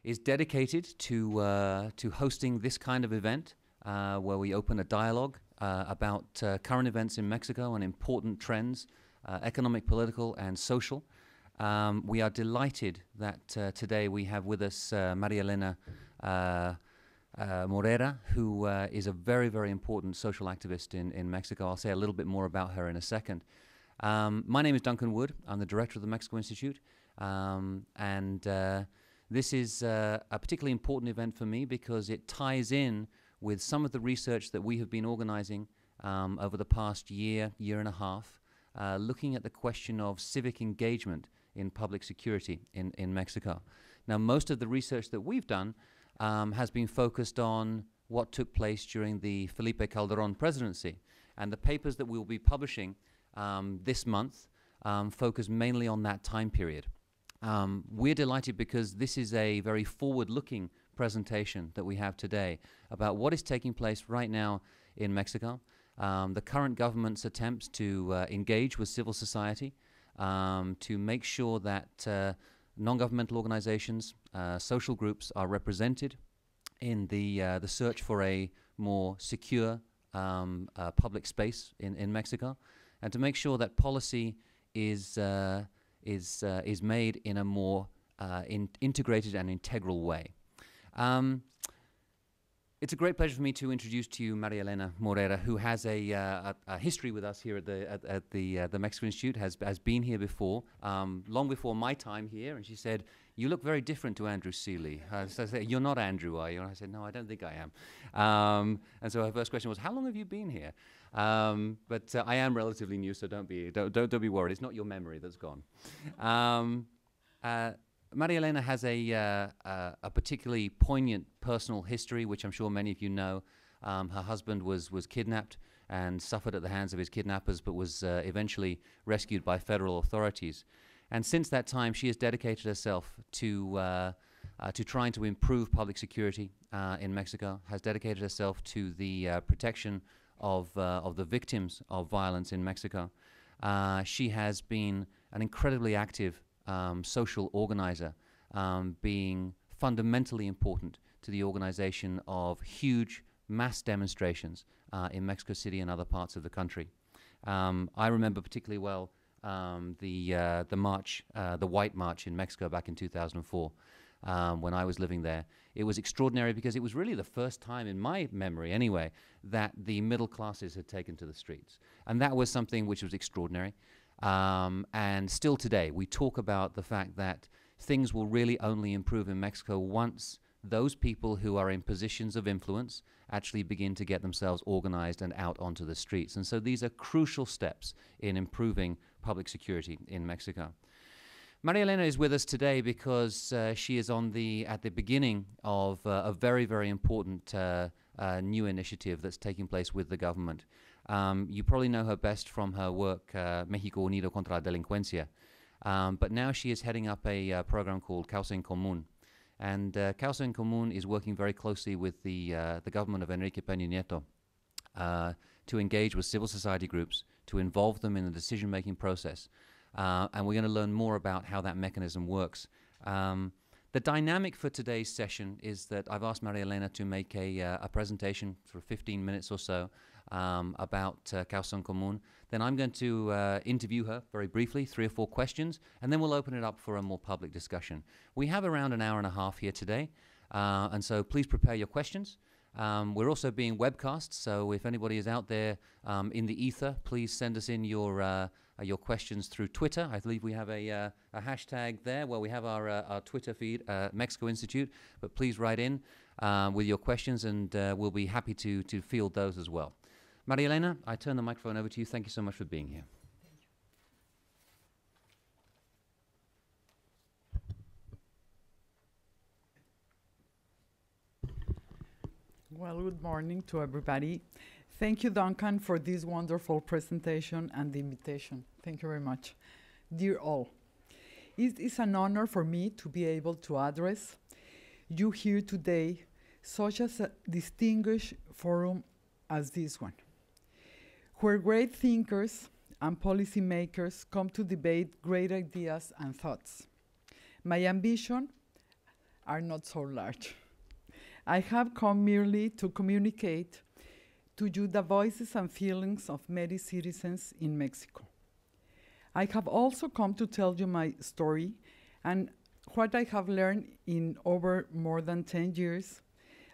is dedicated to hosting this kind of event where we open a dialogue about current events in Mexico and important trends, economic, political, and social. We are delighted that today we have with us Maria Elena Morera, who is a very, very important social activist in Mexico. I'll say a little bit more about her in a second. My name is Duncan Wood. I'm the director of the Mexico Institute. This is a particularly important event for me because it ties in with some of the research that we have been organizing over the past year and a half, looking at the question of civic engagement in public security in Mexico. Now, most of the research that we've done has been focused on what took place during the Felipe Calderón presidency. And the papers that we'll be publishing this month focus mainly on that time period. We're delighted because this is a very forward-looking presentation that we have today about what is taking place right now in Mexico, the current government's attempts to engage with civil society, to make sure that non-governmental organizations, social groups are represented in the search for a more secure public space in Mexico, and to make sure that policy is made in a more integrated and integral way. It's a great pleasure for me to introduce to you Maria Elena Morera, who has a history with us here at the Mexico Institute, has been here before, long before my time here, and she said, "You look very different to Andrew Seeley." So I said, "You're not Andrew, are you?" And I said, "No, I don't think I am." And so her first question was, "How long have you been here?" But I am relatively new, so don't be worried. It's not your memory that's gone. Maria Elena has a particularly poignant personal history, which I'm sure many of you know. Her husband was kidnapped and suffered at the hands of his kidnappers, but was eventually rescued by federal authorities. And since that time, she has dedicated herself to trying to improve public security in Mexico, has dedicated herself to the protection of the victims of violence in Mexico. She has been an incredibly active social organizer, being fundamentally important to the organization of huge mass demonstrations in Mexico City and other parts of the country. I remember particularly well the march, the White March in Mexico back in 2004, when I was living there. It was extraordinary because it was really the first time in my memory anyway that the middle classes had taken to the streets. And that was something which was extraordinary. And still today, we talk about the fact that things will really only improve in Mexico once those people who are in positions of influence actually begin to get themselves organized and out onto the streets. And so these are crucial steps in improving public security in Mexico. Maria Elena is with us today because she is at the beginning of a very, very important new initiative that's taking place with the government. You probably know her best from her work, México Unido contra la Delincuencia. But now she is heading up a program called Causa en Común. And Causa en Común is working very closely with the government of Enrique Peña Nieto to engage with civil society groups, to involve them in the decision-making process. And we're going to learn more about how that mechanism works. The dynamic for today's session is that I've asked Maria Elena to make a presentation for 15 minutes or so about Causa en Común. Then I'm going to interview her very briefly, 3 or 4 questions, and then we'll open it up for a more public discussion. We have around an hour and a half here today, and so please prepare your questions. We're also being webcast, so if anybody is out there in the ether, please send us in your questions through Twitter. I believe we have a hashtag there where we have our Twitter feed, Mexico Institute, but please write in with your questions, and we'll be happy to field those as well. Maria Elena, I turn the microphone over to you. Thank you so much for being here. Well, good morning to everybody. Thank you, Duncan, for this wonderful presentation and the invitation. Thank you very much. Dear all, it is an honor for me to be able to address you here today, such as a distinguished forum as this one, where great thinkers and policymakers come to debate great ideas and thoughts. My ambition are not so large. I have come merely to communicate to you the voices and feelings of many citizens in Mexico. I have also come to tell you my story and what I have learned in over more than 10 years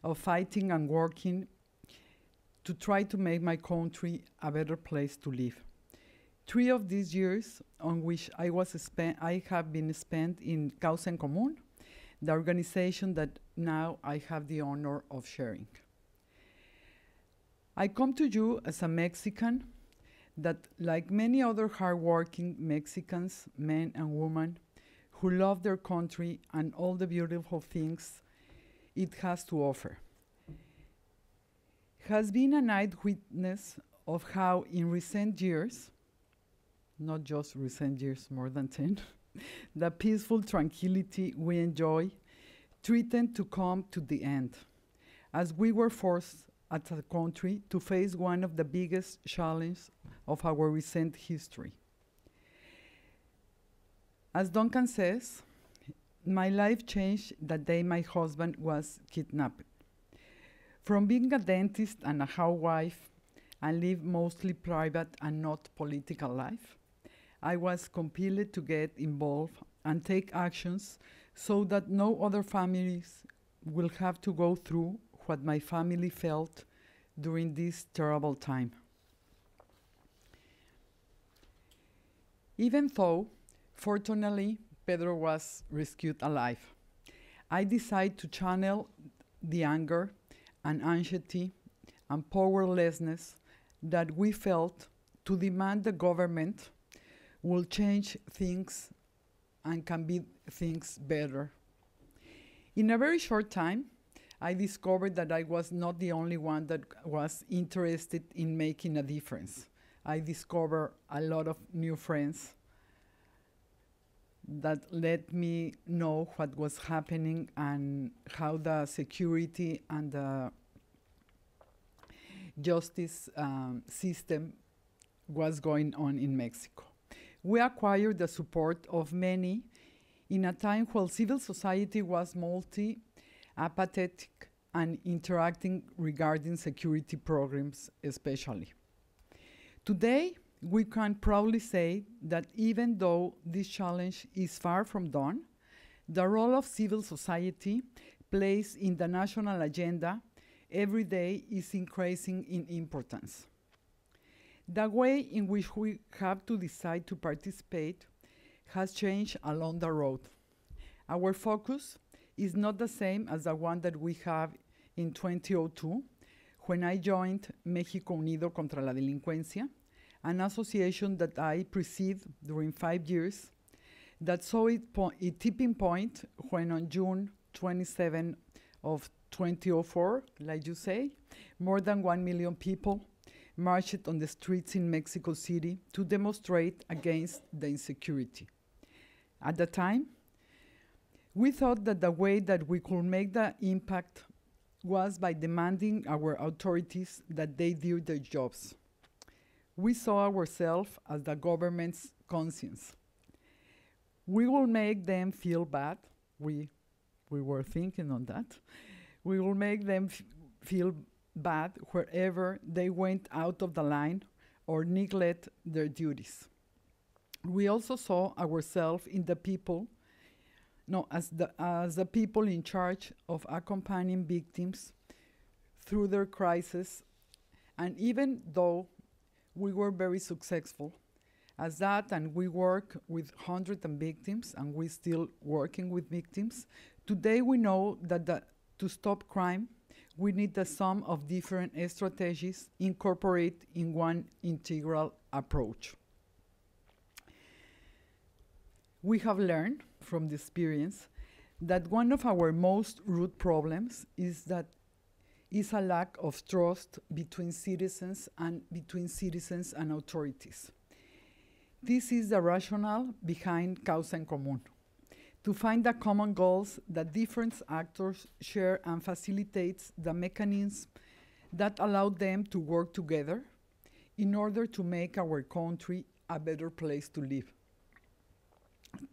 of fighting and working to try to make my country a better place to live. 3 of these years on which I have been spent in Causa en Común, the organization that now I have the honor of sharing. I come to you as a Mexican that, like many other hardworking Mexicans, men and women, who love their country and all the beautiful things it has to offer, has been an eyewitness of how in recent years, not just recent years, more than 10, the peaceful tranquility we enjoy threatened to come to the end, as we were forced as a country to face one of the biggest challenges of our recent history. As Duncan says, my life changed the day my husband was kidnapped. From being a dentist and a housewife and live mostly private and not political life, I was compelled to get involved and take actions so that no other families will have to go through what my family felt during this terrible time. Even though, fortunately, Pedro was rescued alive, I decided to channel the anger and anxiety and powerlessness that we felt to demand the government will change things and can be things better. In a very short time, I discovered that I was not the only one that was interested in making a difference. I discovered a lot of new friends that let me know what was happening and how the security and the justice system was going on in Mexico. We acquired the support of many in a time while civil society was apathetic and interacting regarding security programs especially. Today, we can proudly say that even though this challenge is far from done, the role of civil society placed in the national agenda every day is increasing in importance. The way in which we have to decide to participate has changed along the road. Our focus is not the same as the one that we have in 2002, when I joined México Unido contra la Delincuencia, an association that I preceded during 5 years, that saw a tipping point when on June 27 of 2004, like you say, more than 1 million people marched on the streets in Mexico City to demonstrate against the insecurity. At the time, we thought that the way that we could make the impact was by demanding our authorities that they do their jobs. We saw ourselves as the government's conscience. We will make them feel bad. We were thinking on that. We will make them feel bad wherever they went out of the line or neglect their duties. We also saw ourselves in the people, as the people in charge of accompanying victims through their crisis. And even though we were very successful as that, and we work with hundreds of victims, and we're still working with victims, today we know that to stop crime, we need the sum of different strategies incorporated in one integral approach. We have learned from the experience that one of our most root problems is a lack of trust between citizens and authorities. This is the rationale behind Causa en Común, to find the common goals that different actors share and facilitates the mechanisms that allow them to work together in order to make our country a better place to live.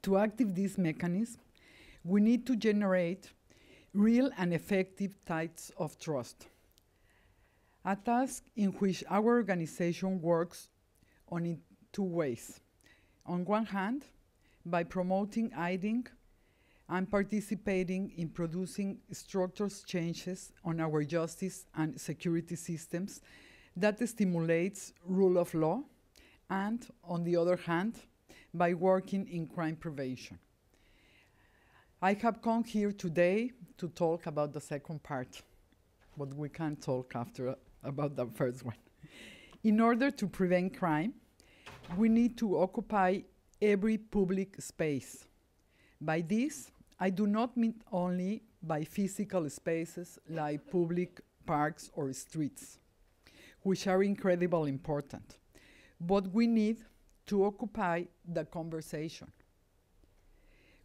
To activate this mechanism, we need to generate real and effective ties of trust. A task in which our organization works on in two ways. On one hand, by promoting aiding and participating in producing structures changes on our justice and security systems that stimulates rule of law, and on the other hand, by working in crime prevention. I have come here today to talk about the second part, but we can talk after about the first one. In order to prevent crime, we need to occupy every public space. By this, I do not mean only by physical spaces like public parks or streets, which are incredibly important, but we need to occupy the conversation.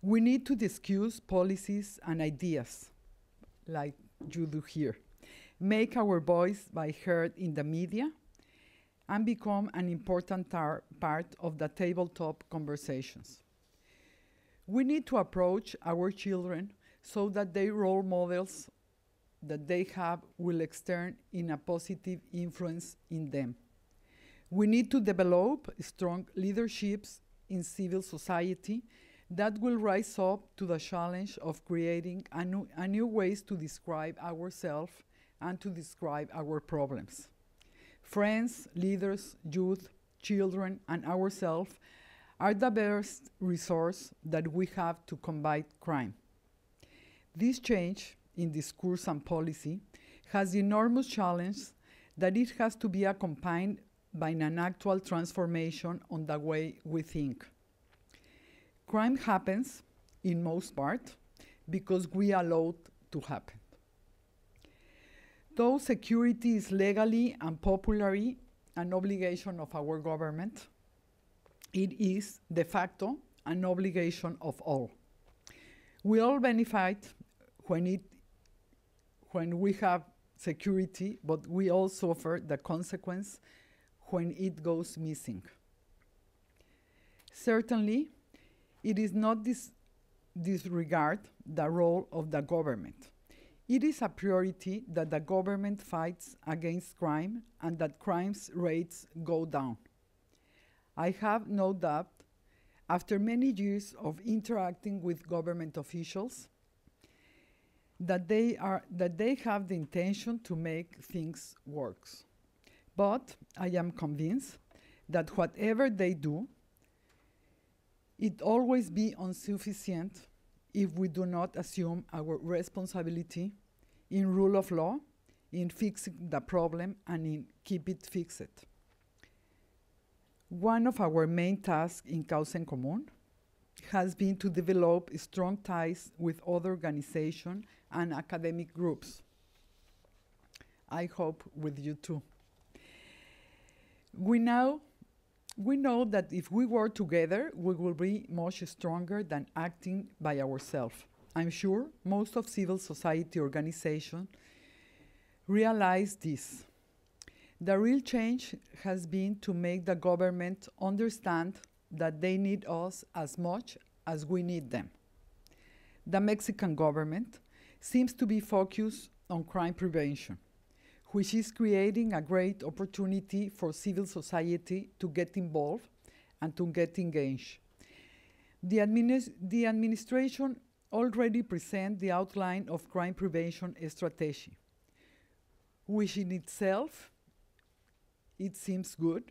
We need to discuss policies and ideas, like you do here, make our voice be heard in the media, and become an important part of the tabletop conversations. We need to approach our children so that their role models that they have will exert in a positive influence in them. We need to develop strong leaderships in civil society that will rise up to the challenge of creating a new ways to describe ourselves and to describe our problems. Friends, leaders, youth, children, and ourselves are the best resource that we have to combat crime. This change in discourse and policy has the enormous challenge that it has to be accompanied by an actual transformation on the way we think. Crime happens, in most part, because we allow it to happen. Though security is legally and popularly an obligation of our government, it is de facto an obligation of all. We all benefit when we have security, but we all suffer the consequence when it goes missing. Certainly, it is not disregard the role of the government. It is a priority that the government fights against crime and that crime rates go down. I have no doubt, after many years of interacting with government officials, that they have the intention to make things work. But I am convinced that whatever they do, it always be insufficient if we do not assume our responsibility in rule of law, in fixing the problem, and in keep it fixed. One of our main tasks in Causa en Común has been to develop strong ties with other organizations and academic groups. I hope with you too. We know that if we work together, we will be much stronger than acting by ourselves. I'm sure most of civil society organizations realize this. The real change has been to make the government understand that they need us as much as we need them. The Mexican government seems to be focused on crime prevention, which is creating a great opportunity for civil society to get involved and to get engaged. The administration already presents the outline of crime prevention strategy, which in itself, it seems good,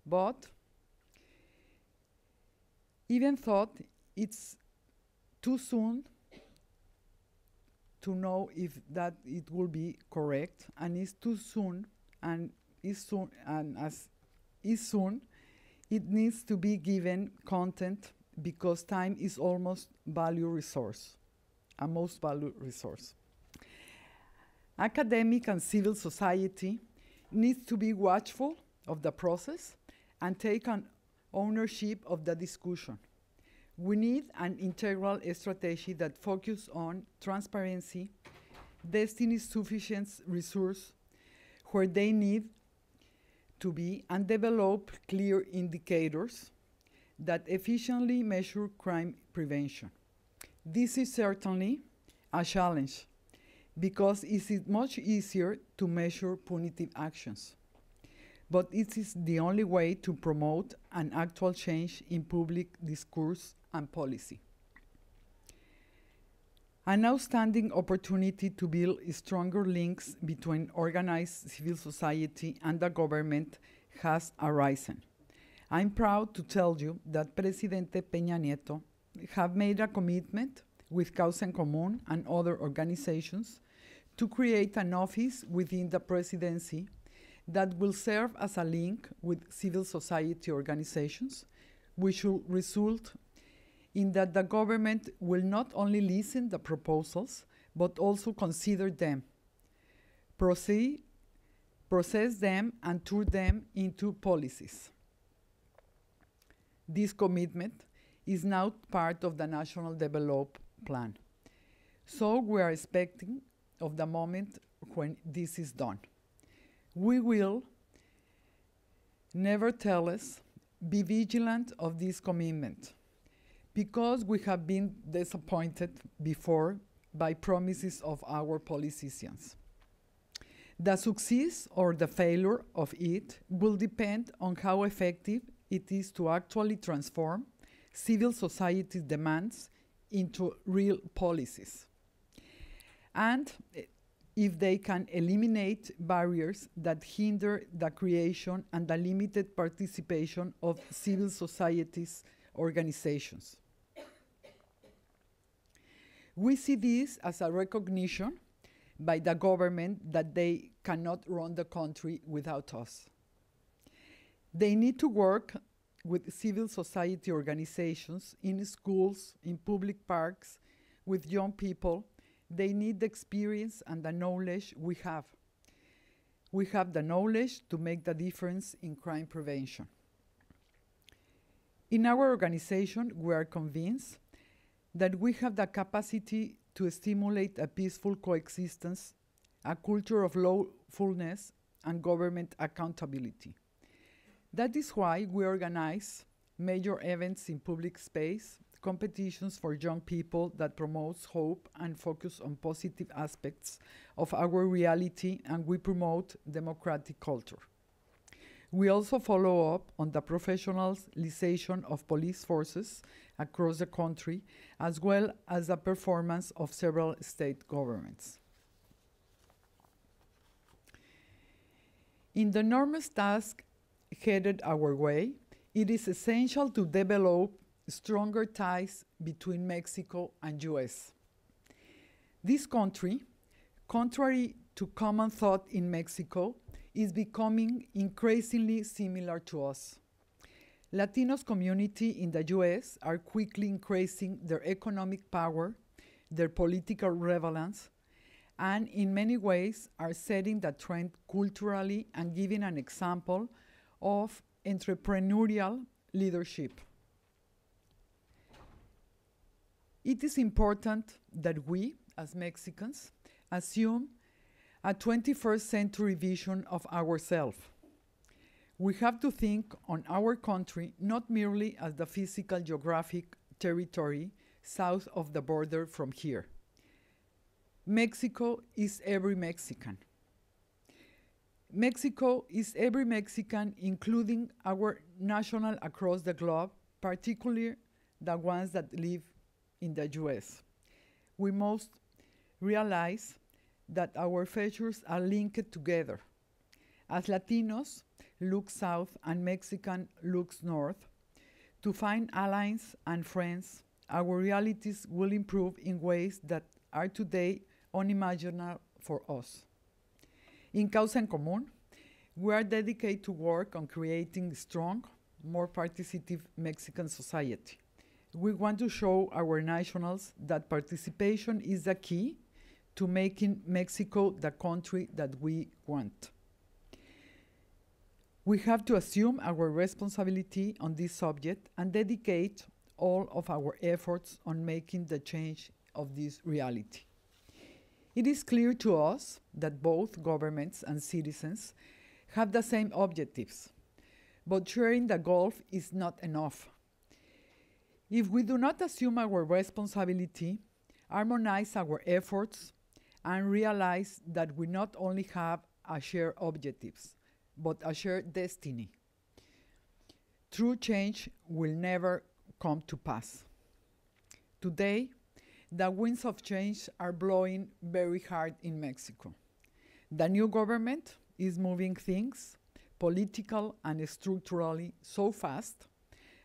but even thought it's too soon to know if that it will be correct, and it's too soon, and as is soon, it needs to be given content because time is almost value resource, a most valued resource. Academic and civil society needs to be watchful of the process and take on ownership of the discussion. We need an integral strategy that focuses on transparency, destiny sufficient resource where they need to be, and develop clear indicators that efficiently measure crime prevention. This is certainly a challenge because it is much easier to measure punitive actions. But it is the only way to promote an actual change in public discourse and policy. An outstanding opportunity to build stronger links between organized civil society and the government has arisen. I'm proud to tell you that Presidente Peña Nieto have made a commitment with Causa en Común and other organizations to create an office within the presidency that will serve as a link with civil society organizations, which will result in that the government will not only listen to the proposals, but also consider them, process them, and turn them into policies. This commitment is now part of the National Development Plan. So we are expecting of the moment when this is done. We will, nevertheless, be vigilant of this commitment because we have been disappointed before by promises of our politicians. The success or the failure of it will depend on how effective it is to actually transform civil society's demands into real policies, and if they can eliminate barriers that hinder the creation and the limited participation of civil society's organizations. We see this as a recognition by the government that they cannot run the country without us. They need to work with civil society organizations in schools, in public parks, with young people. They need the experience and the knowledge we have. We have the knowledge to make the difference in crime prevention. In our organization, we are convinced that we have the capacity to stimulate a peaceful coexistence, a culture of lawfulness, and government accountability. That is why we organize major events in public space, competitions for young people that promotes hope and focus on positive aspects of our reality, and we promote democratic culture. We also follow up on the professionalization of police forces across the country, as well as the performance of several state governments. In the enormous task headed our way, it is essential to develop stronger ties between Mexico and US. This country, contrary to common thought in Mexico, is becoming increasingly similar to us. Latinos community in the US are quickly increasing their economic power, their political relevance, and in many ways are setting the trend culturally and giving an example of entrepreneurial leadership. It is important that we, as Mexicans, assume a 21st century vision of ourselves. We have to think on our country not merely as the physical geographic territory south of the border from here. Mexico is every Mexican. Mexico is every Mexican, including our national across the globe, particularly the ones that live in the US. We must realize that our features are linked together. As Latinos look south and Mexican looks north, to find allies and friends, our realities will improve in ways that are today unimaginable for us. In Causa en Común, we are dedicated to work on creating strong, more participative Mexican society. We want to show our nationals that participation is the key to making Mexico the country that we want. We have to assume our responsibility on this subject and dedicate all of our efforts on making the change of this reality. It is clear to us that both governments and citizens have the same objectives, but sharing the goal is not enough. If we do not assume our responsibility, harmonize our efforts, and realize that we not only have a shared objectives, but a shared destiny. True change will never come to pass. Today, the winds of change are blowing very hard in Mexico. The new government is moving things, political and structurally, so fast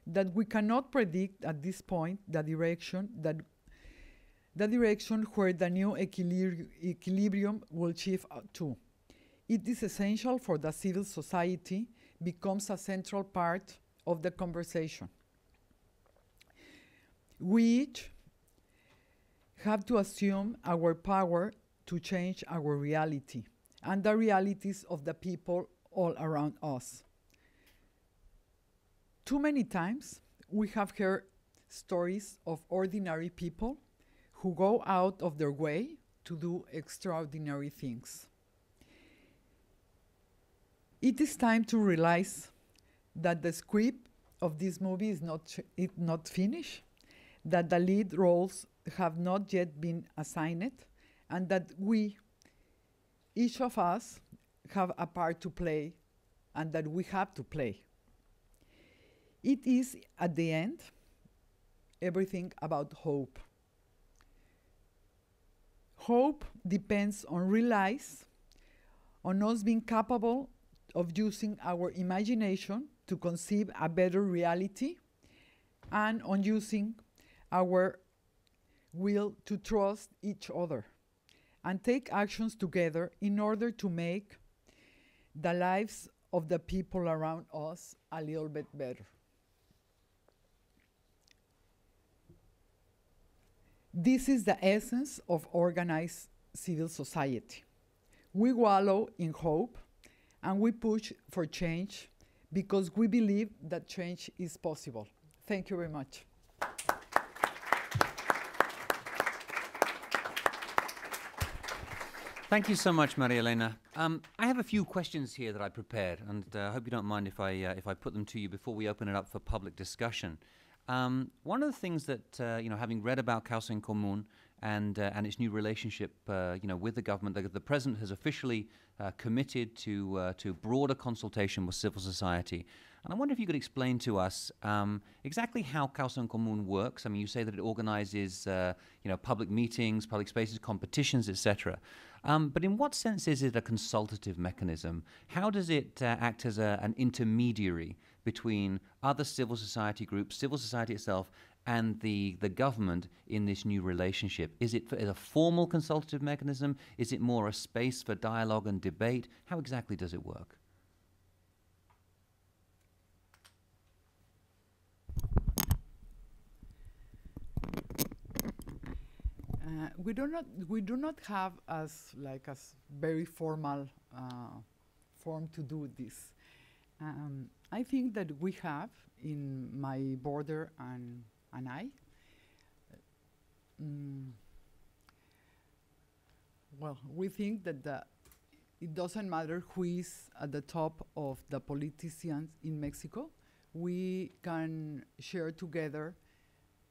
that we cannot predict at this point the direction where the new equilibrium will shift to. It is essential for the civil society becomes a central part of the conversation. We each have to assume our power to change our reality and the realities of the people all around us. Too many times we have heard stories of ordinary people who go out of their way to do extraordinary things. It is time to realize that the script of this movie is not finished, that the lead roles have not yet been assigned, and that we, each of us, have a part to play and that we have to play. It is, at the end, everything about hope. Hope depends on us being capable of using our imagination to conceive a better reality and on using our will to trust each other and take actions together in order to make the lives of the people around us a little bit better. This is the essence of organized civil society. We wallow in hope and we push for change because we believe that change is possible. Thank you very much. Thank you so much, Maria Elena. I have a few questions here that I prepared, and I hope you don't mind if I put them to you before we open it up for public discussion. One of the things that, having read about Causa en Común and its new relationship, with the government, the president has officially committed to broader consultation with civil society. And I wonder if you could explain to us exactly how Causa en Común works. I mean, you say that it organizes, public meetings, public spaces, competitions, etc. But in what sense is it a consultative mechanism? How does it act as an intermediary between other civil society groups, civil society itself, and the government in this new relationship? Is it a formal consultative mechanism? Is it more a space for dialogue and debate? How exactly does it work? We do not have as very formal form to do this. I think that we have in my border and I. Well, we think that it doesn't matter who is at the top of the politicians in Mexico. We can share together.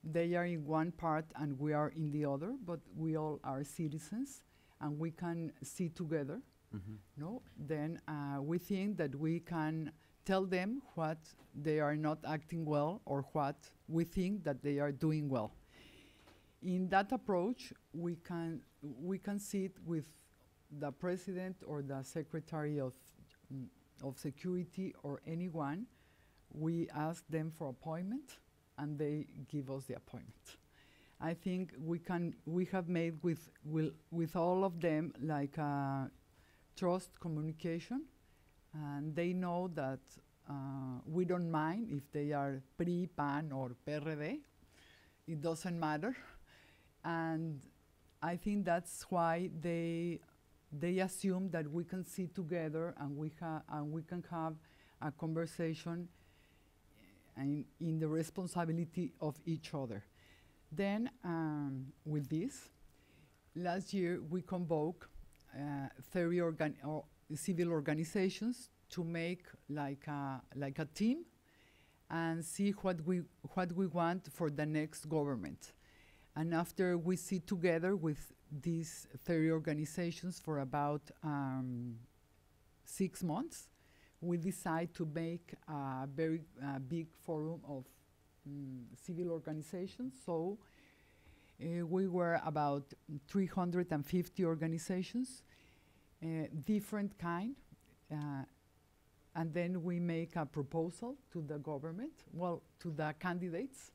They are in one part and we are in the other, but we all are citizens and we can see together. Mm-hmm. No? Then we think that we can tell them what they are not acting well or what we think that they are doing well. In that approach, we can sit with the president or the secretary of security or anyone. We ask them for appointment and they give us the appointment. I think we have made with all of them like a trust communication, and they know that we don't mind if they are PRI, PAN or PRD. It doesn't matter. And I think that's why they assume that we can sit together and we can have a conversation in the responsibility of each other. Then with this, last year we convoked 30 civil organizations to make like a team and see what we want for the next government. And after we sit together with these 30 organizations for about 6 months, we decide to make a very big forum of civil organizations. So we were about 350 organizations, different kind. And then we make a proposal to the government, well, to the candidates,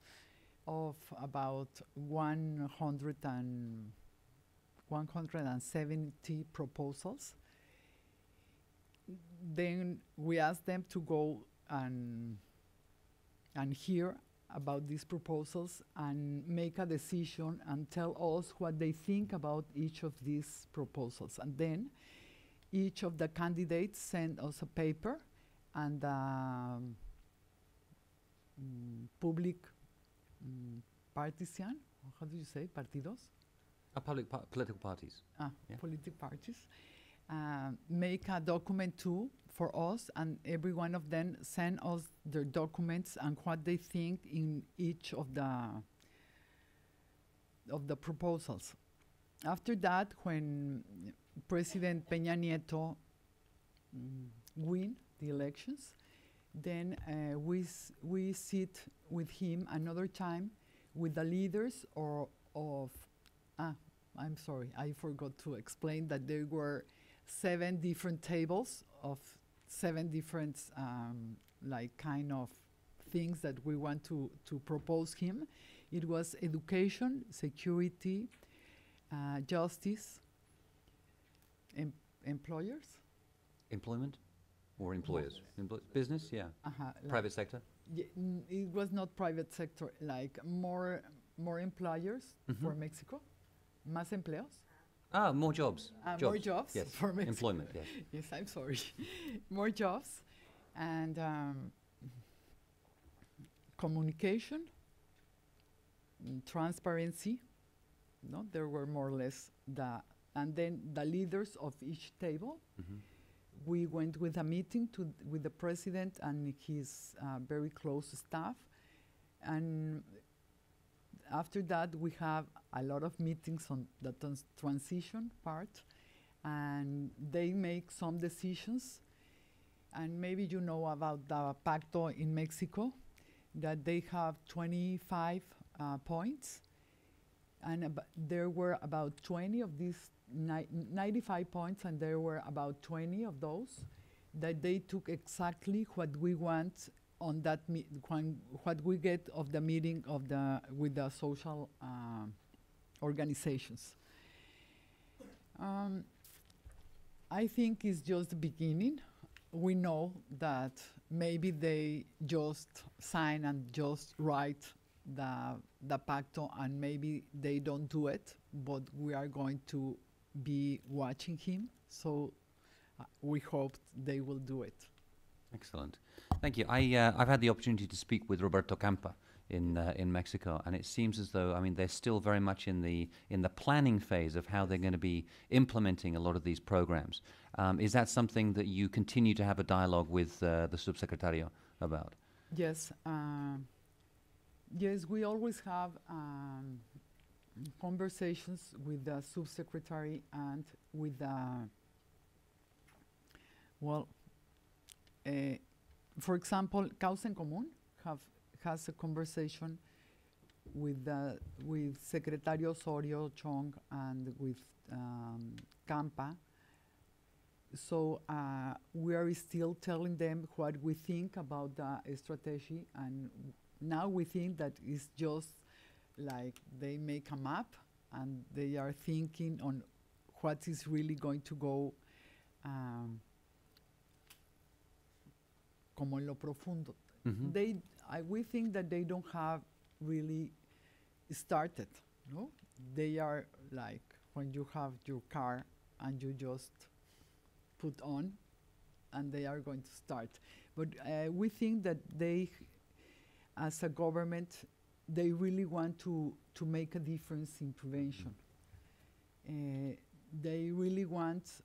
of about 170 proposals. Then we ask them to go and hear about these proposals and make a decision and tell us what they think about each of these proposals. And then each of the candidates send us a paper and public partisan, how do you say, partidos? Political parties. Yeah. Yeah. Political parties make a document too for us, and every one of them send us their documents and what they think in each of the proposals. After that, when President Peña Nieto win the elections, then we sit with him another time with the leaders I'm sorry, I forgot to explain that there were 7 different tables of 7 different like kind of things that we want to propose him. It was education, security, justice, employers. Employment or employers? Business, yeah. Private sector? Yeah, it was not private sector, like more employers for Mexico. Más empleos. More jobs. More jobs, yes. For Mexico. Employment, yes. Yes, I'm sorry. More jobs and communication, transparency. No, there were more or less and then the leaders of each table. We went with a meeting with the president and his very close staff, and after that we have a lot of meetings on the transition part, and they make some decisions. And maybe you know about the Pacto in Mexico, that they have 25 points, and there were about 20 of these 95 points, and there were about 20 of those that they took exactly what we want on that what we get of the meeting of with the social organizations. I think it's just the beginning. We know that maybe they just sign and just write the pacto, and maybe they don't do it, but we are going to be watching him, so we hope they will do it. Excellent. Thank you. I've had the opportunity to speak with Roberto Campa in Mexico, and it seems as though, I mean, they're still very much in the planning phase of how they're going to be implementing a lot of these programs. Is that something that you continue to have a dialogue with the subsecretario about? Yes. Yes, we always have conversations with the subsecretary and with the, for example, Causa en Común has a conversation with Secretario Osorio Chong and with Campa. So we are still telling them what we think about the strategy, and now we think that it's just like they make a map and they are thinking on what is really going to go como en lo profundo. We think that they don't have really started, no? They are like when you have your car and you just put on and they are going to start. But we think that they, as a government, they really want to make a difference in prevention. They really want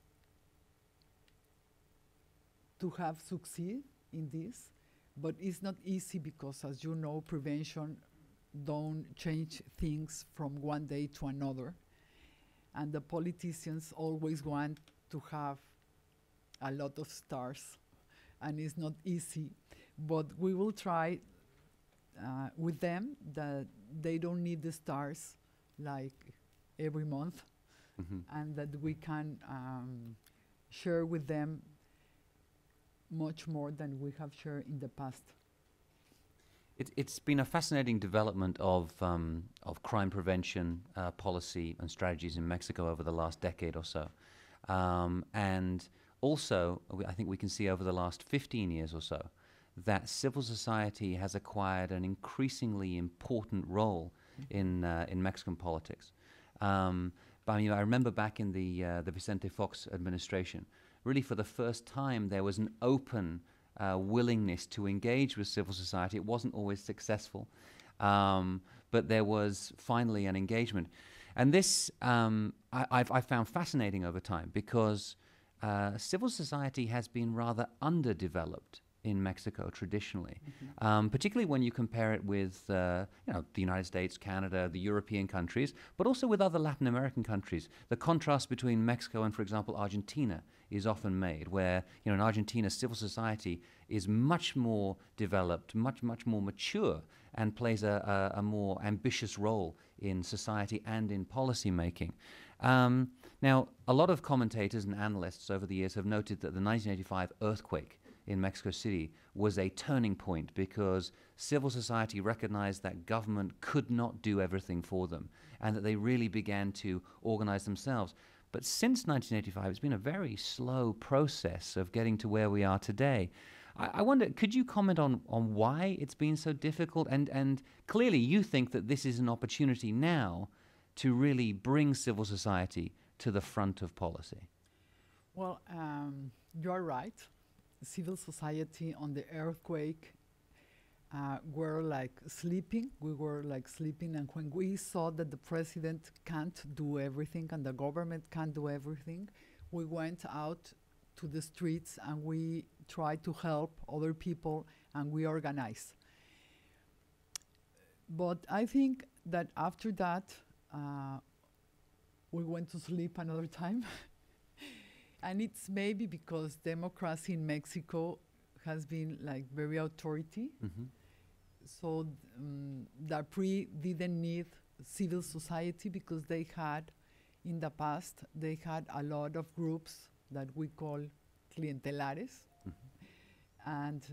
to have succeed in this, but it's not easy because, as you know, prevention don't change things from one day to another. And the politicians always want to have a lot of stars, and it's not easy. But we will try with them that they don't need the stars like every month, and that we can share with them much more than we have shared in the past. It's been a fascinating development of crime prevention policy and strategies in Mexico over the last decade or so. And also, I think we can see over the last 15 years or so that civil society has acquired an increasingly important role in Mexican politics. But I mean, I remember back in the Vicente Fox administration, really for the first time there was an open willingness to engage with civil society. It wasn't always successful, but there was finally an engagement. And this I've found fascinating over time, because civil society has been rather underdeveloped in Mexico traditionally, particularly when you compare it with the United States, Canada, the European countries, but also with other Latin American countries. The contrast between Mexico and, for example, Argentina is often made, where in Argentina civil society is much more developed, much more mature, and plays a more ambitious role in society and in policy making. Now, a lot of commentators and analysts over the years have noted that the 1985 earthquake in Mexico City was a turning point, because civil society recognized that government could not do everything for them, and that they really began to organize themselves. But since 1985, it's been a very slow process of getting to where we are today. I wonder, could you comment on why it's been so difficult? And clearly you think that this is an opportunity now to really bring civil society to the front of policy. Well, you are right. Civil society on the earthquake were like sleeping. We were like sleeping, and when we saw that the president can't do everything and the government can't do everything, we went out to the streets and we tried to help other people, and we organized. But I think that after that, we went to sleep another time. And it's maybe because democracy in Mexico has been like very authority. So the PRI didn't need civil society, because they had, in the past, they had a lot of groups that we call clientelares. And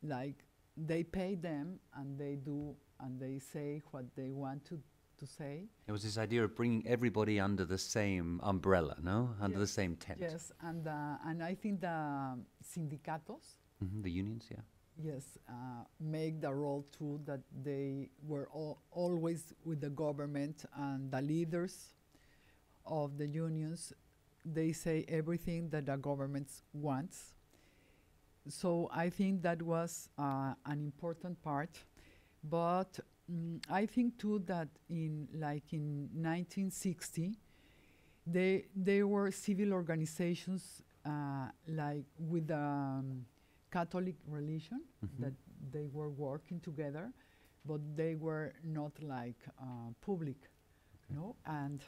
like they pay them, and they do, and they say what they want to say. It was this idea of bringing everybody under the same umbrella, no? Under the same tent. Yes, and I think the sindicatos, The unions, yeah. yes, make the role too, that they were always with the government, and the leaders of the unions, they say everything that the government wants. So I think that was an important part. But I think too that in 1960, there were civil organizations like with the Catholic religion, that they were working together, but they were not like public, no. And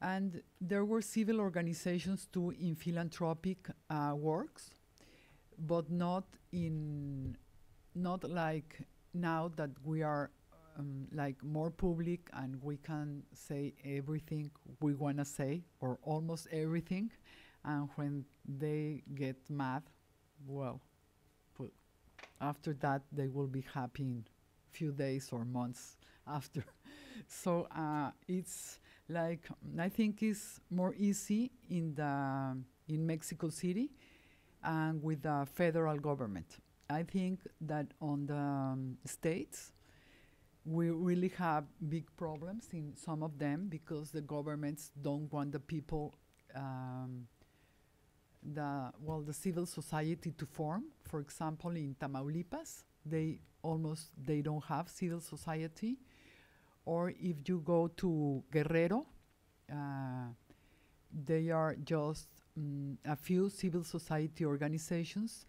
and there were civil organizations too in philanthropic works, but not like now that we are like more public and we can say everything we want to say, or almost everything. And when they get mad, well, after that they will be happy in few days or months after. So it's like, I think it's more easy in Mexico City and with the federal government. I think that on the states, we really have big problems in some of them, because the governments don't want the people, the civil society to form. For example, in Tamaulipas, they don't have civil society. Or if you go to Guerrero, they are just a few civil society organizations,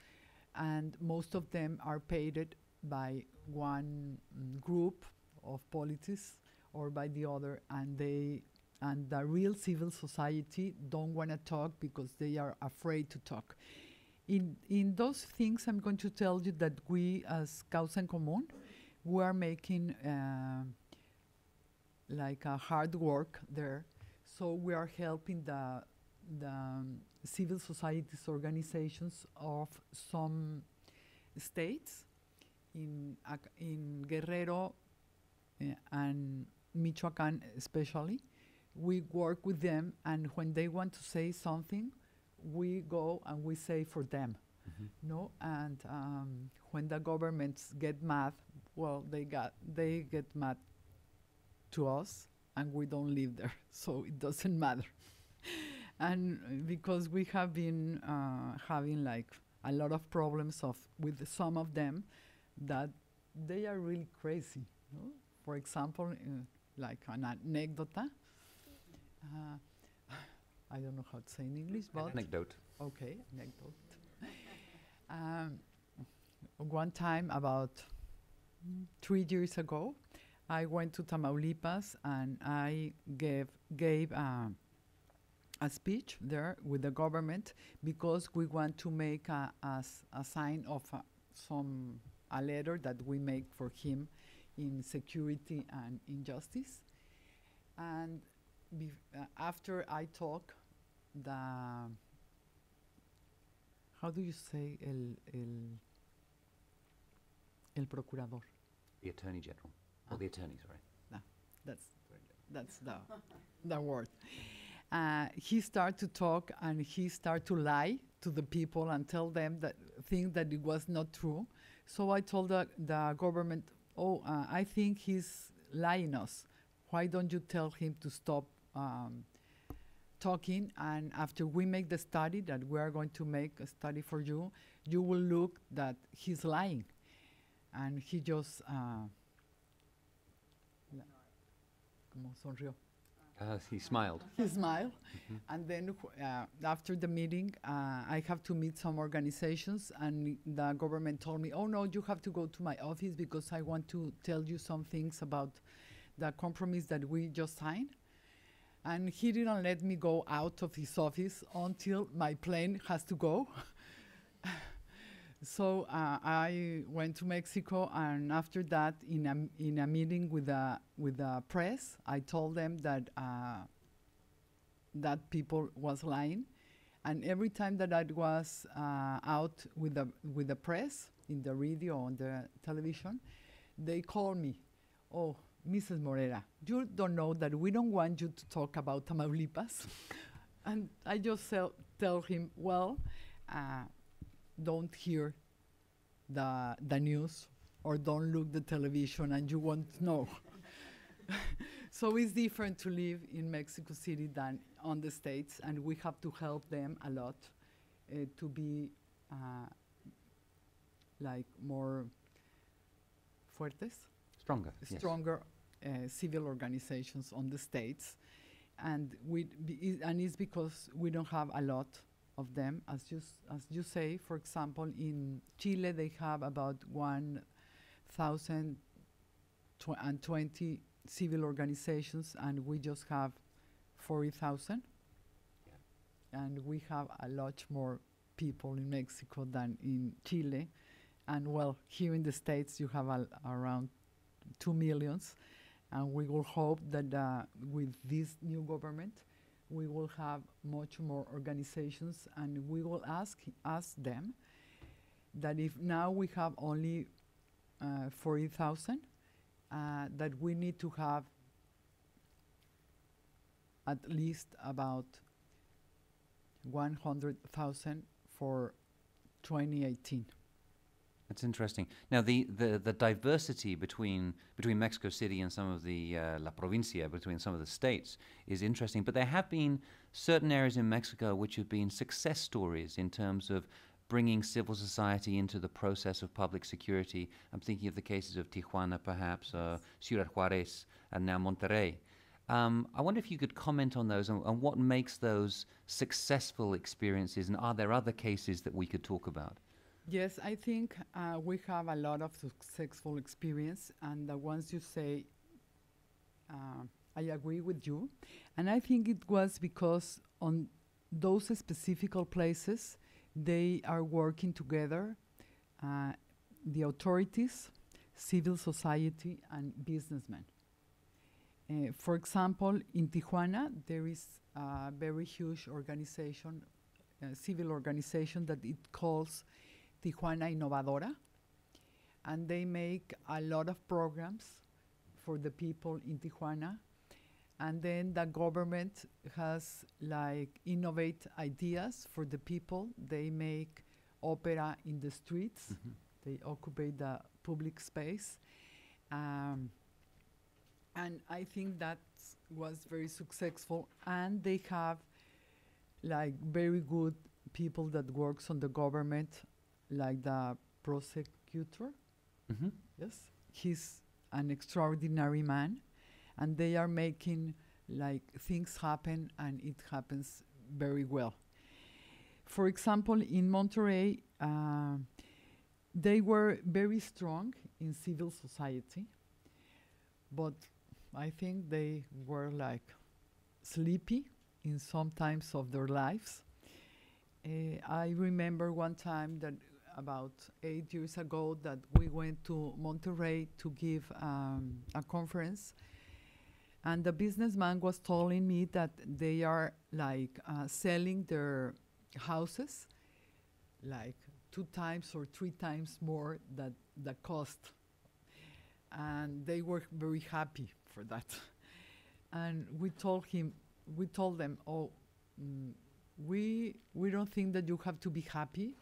and most of them are paid by one group of politics or by the other, and the real civil society don't want to talk because they are afraid to talk. In those things, I'm going to tell you that we, as Causa en Común, we are making like a hard work there. So we are helping the civil societies organizations of some states in Guerrero and Michoacán especially. We work with them, and when they want to say something, we go and we say for them. No, and when the governments get mad, well, they get mad to us, and we don't live there, so it doesn't matter. And because we have been having like a lot of problems with some of them, that they are really crazy. No? For example, like an anecdota. I don't know how to say in English, but Anecdote. okay, anecdote. One time, about 3 years ago, I went to Tamaulipas and I gave a speech there with the government because we want to make a sign of a letter that we make for him in security and injustice. And after I talk, how do you say el procurador? The Attorney General. Or the Attorney, sorry. No, that's the word. He started to talk and he started to lie to the people and tell them that things that it was not true. So I told the government, I think he's lying us. Why don't you tell him to stop talking, and after we make the study that we are going to make a study for you, you will look that he's lying. And he just como sonrió. He smiled. He smiled. And then after the meeting, I have to meet some organizations, and the government told me, oh no, you have to go to my office because I want to tell you some things about the compromise that we just signed. And he didn't let me go out of his office until my plane has to go. So I went to Mexico, and after that, in a meeting with the press, I told them that that people was lying, and every time that I was out with the press in the radio, on the television, they call me, oh, Mrs. Morera, you don't know that we don't want you to talk about Tamaulipas. And I just tell him, well, don't hear the news or don't look the television and you won't know. So it's different to live in Mexico City than on the States, and we have to help them a lot to be like more fuertes. Stronger. Stronger civil organizations on the States, and it's because we don't have a lot of them. As you say, for example, in Chile they have about 1,020 civil organizations, and we just have 40,000. Yeah. And we have a lot more people in Mexico than in Chile. And well, here in the States you have around 2 million, and we will hope that with this new government we will have much more organizations, and we will ask them that if now we have only 40,000, that we need to have at least about 100,000 for 2018. That's interesting. Now, the diversity between Mexico City and some of the La Provincia, between some of the states, is interesting. But there have been certain areas in Mexico which have been success stories in terms of bringing civil society into the process of public security. I'm thinking of the cases of Tijuana, perhaps, Ciudad Juarez, and now Monterrey. I wonder if you could comment on those and what makes those successful experiences, and are there other cases that we could talk about? Yes, I think we have a lot of successful experience, and the ones you say, uh, I agree with you. And I think it was because on those specific places, they are working together, uh, the authorities, civil society, and businessmen. For example, in Tijuana, there is a very huge organization, civil organization that it calls Tijuana Innovadora, and they make a lot of programs for the people in Tijuana. And then the government has like innovate ideas for the people. They make opera in the streets. They occupy the public space. And I think that was very successful. And they have like very good people that works on the government, like the prosecutor. Yes, he's an extraordinary man, and they are making like things happen, and it happens very well. For example, in Monterrey, they were very strong in civil society, but I think they were like sleepy in some times of their lives. I remember one time that about 8 years ago that we went to Monterrey to give a conference, and the businessman was telling me that they are like selling their houses like 2 times or 3 times more than the cost, and they were very happy for that. And we told them, oh, we don't think that you have to be happy.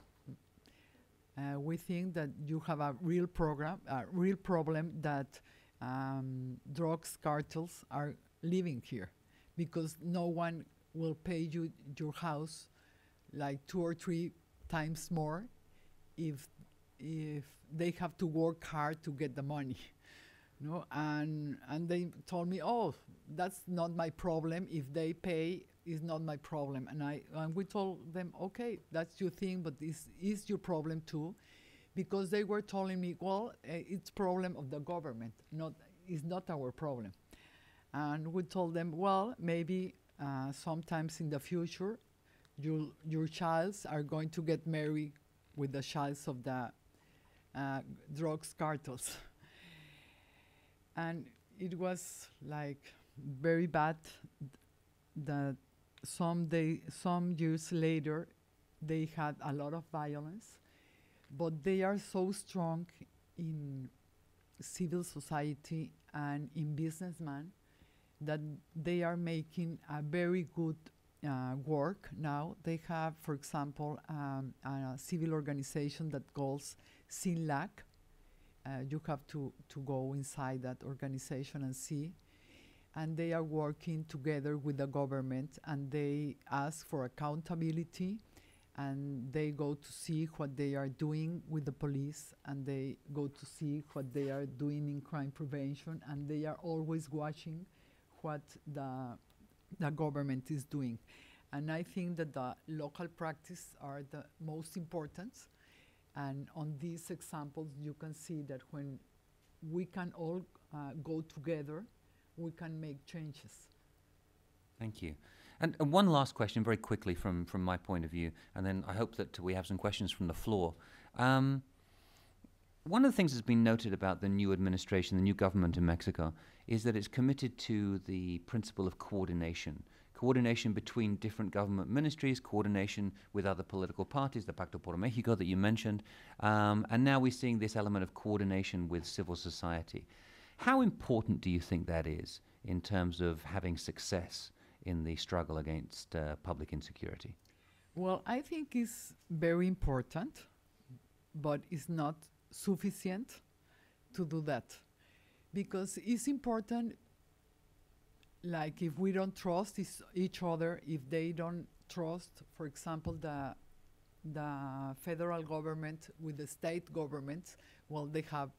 We think that you have a real problem that drugs cartels are living here, because no one will pay you your house like 2 or 3 times more if they have to work hard to get the money. No, and they told me, oh, that's not my problem. If they pay, is not my problem. And we told them, okay, that's your thing, but this is your problem too, because they were telling me, well, it's problem of the government, it's not our problem. And we told them, well, maybe sometimes in the future, your childs are going to get married with the childs of the drugs cartels. And it was like very bad that some years later, they had a lot of violence, but they are so strong in civil society and in businessmen that they are making a very good work now. They have, for example, a civil organization that calls SINLAC. You have to go inside that organization and see. And they are working together with the government, and they ask for accountability, and they go to see what they are doing with the police, and they go to see what they are doing in crime prevention, and they are always watching what the government is doing. And I think that the local practice are the most important. And on these examples, you can see that when we can all go together, we can make changes. Thank you. And one last question, very quickly, from my point of view, and then I hope that we have some questions from the floor. One of the things that's been noted about the new administration, the new government in Mexico, is that it's committed to the principle of coordination between different government ministries, coordination with other political parties, the Pacto por Mexico that you mentioned, and now we're seeing this element of coordination with civil society. How important do you think that is in terms of having success in the struggle against public insecurity? Well, I think it's very important, but it's not sufficient to do that. Because it's important, like if we don't trust each other, if they don't trust, for example, the federal government with the state governments, well, they have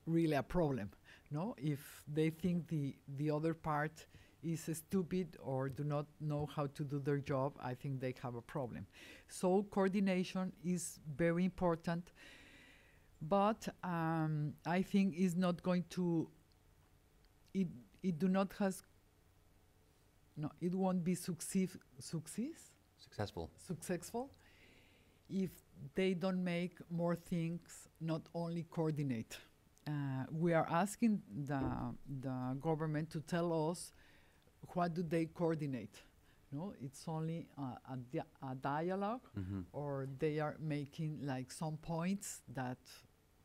really a problem, no? If they think the other part is stupid or do not know how to do their job, I think they have a problem. So coordination is very important, but I think it's not going to, it do not has, no, it won't be successful if they don't make more things, not only coordinate. We are asking the government to tell us what do they coordinate. No, it's only a dialogue, or they are making like some points that